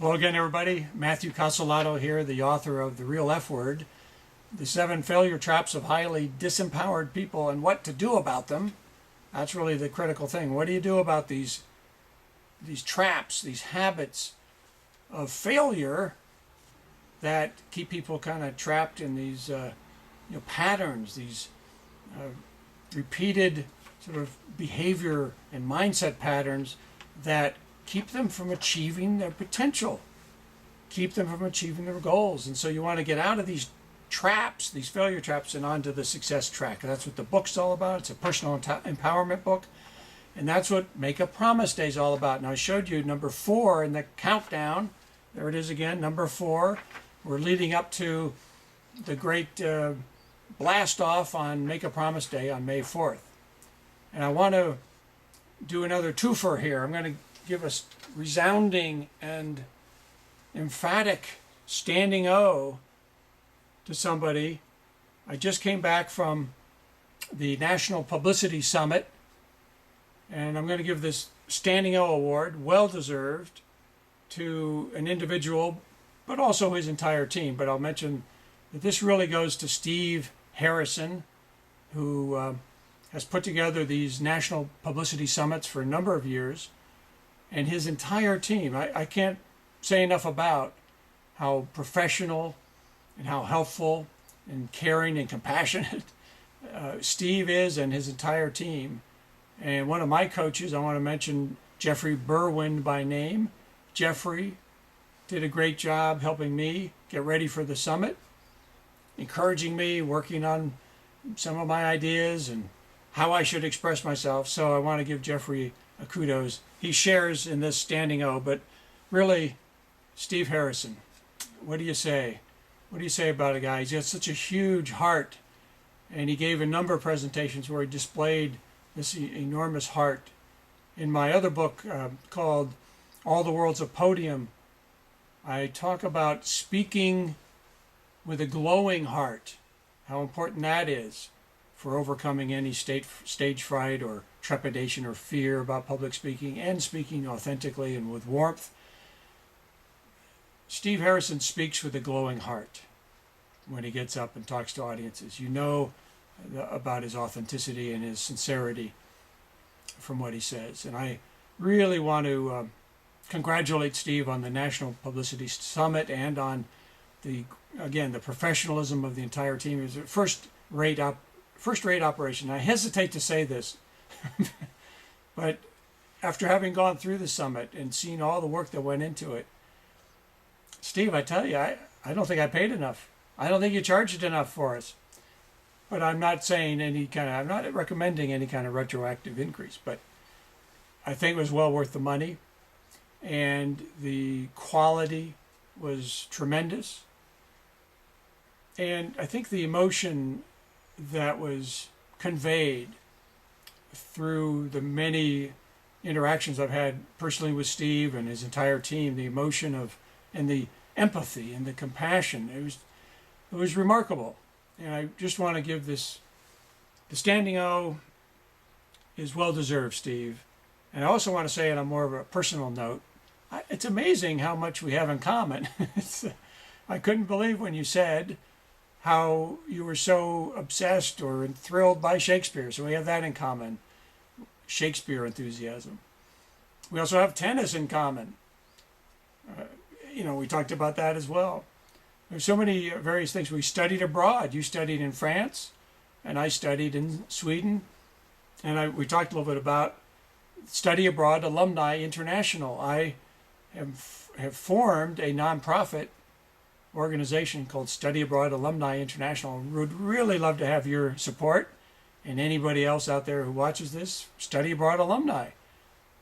Hello again, everybody. Matthew Casolato here, the author of The Real F Word, The 7 Failure Traps of Highly Disempowered People and What to Do About Them. That's really the critical thing. What do you do about these traps, these habits of failure that keep people kind of trapped in these patterns, these repeated sort of behavior and mindset patterns that keep them from achieving their potential, keep them from achieving their goals. And so you want to get out of these traps, these failure traps, and onto the success track. That's what the book's all about. It's a personal empowerment book. And that's what Make a Promise Day is all about. And I showed you number 4 in the countdown. There it is again, number 4. We're leading up to the great blast off on Make a Promise Day on May 4th. And I want to do another twofer here. I'm going to give a resounding and emphatic standing O to somebody. I just came back from the National Publicity Summit, and I'm going to give this standing O award, well deserved, to an individual, but also his entire team. But I'll mention that this really goes to Steve Harrison, who has put together these National Publicity Summits for a number of years, and his entire team. I can't say enough about how professional and how helpful and caring and compassionate Steve is and his entire team. And one of my coaches, I want to mention Jeffrey Berwin by name. Jeffrey did a great job helping me get ready for the summit, encouraging me, working on some of my ideas and how I should express myself. So I want to give Jeffrey a kudos. He shares in this standing O, but really, Steve Harrison, what do you say? What do you say about a guy? He's got such a huge heart, and he gave a number of presentations where he displayed this enormous heart. In my other book called All the World's a Podium, I talk about speaking with a glowing heart, how important that is for overcoming any stage fright or trepidation or fear about public speaking, and speaking authentically and with warmth. Steve Harrison speaks with a glowing heart when he gets up and talks to audiences. You know about his authenticity and his sincerity from what he says. And I really want to congratulate Steve on the National Publicity Summit and on the professionalism of the entire team. It was a first-rate operation. I hesitate to say this, but after having gone through the summit and seen all the work that went into it, Steve, I tell you, I don't think I paid enough. I don't think you charged enough for us. But I'm not saying I'm not recommending any kind of retroactive increase, but I think it was well worth the money, and the quality was tremendous. And I think the emotion that was conveyed through the many interactions I've had personally with Steve and his entire team, the emotion of and the empathy and the compassion, it was remarkable. And I just want to give the standing O is well deserved, Steve. And I also want to say, on more of a personal note, it's amazing how much we have in common. I couldn't believe when you said how you were so obsessed or thrilled by Shakespeare. So we have that in common, Shakespeare enthusiasm. We also have tennis in common. We talked about that as well. There's so many various things. We studied abroad. You studied in France, and I studied in Sweden. And we talked a little bit about Study Abroad Alumni International. I have formed a nonprofit organization called Study Abroad Alumni International. Would really love to have your support, and anybody else out there who watches this. Study Abroad Alumni.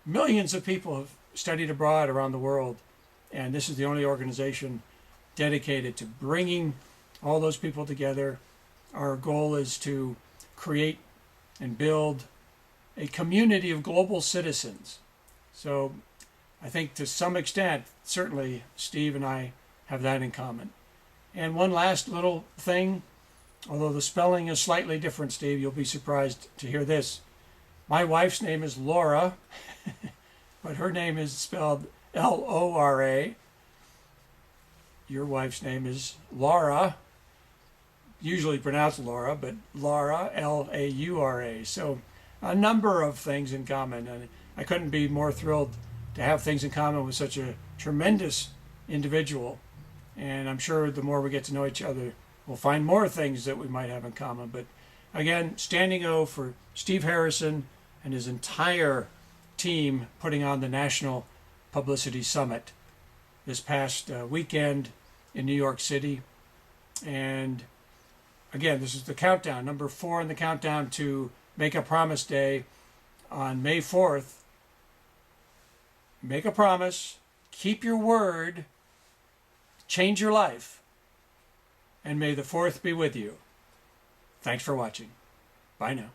Millions of people have studied abroad around the world, and this is the only organization dedicated to bringing all those people together. Our goal is to create and build a community of global citizens. So I think to some extent, certainly Steve and I have that in common. And one last little thing, although the spelling is slightly different, Steve, you'll be surprised to hear this. My wife's name is Laura, but her name is spelled L-O-R-A. your wife's name is Laura, usually pronounced Laura, but Laura, Laura. So a number of things in common. And I couldn't be more thrilled to have things in common with such a tremendous individual. And I'm sure the more we get to know each other, we'll find more things that we might have in common. But again, standing O for Steve Harrison and his entire team putting on the National Publicity Summit this past weekend in New York City. And again, this is the countdown, number 4 in the countdown to Make a Promise Day on May 4th. Make a promise, keep your word, change your life, and may the 4th be with you. Thanks for watching. Bye now.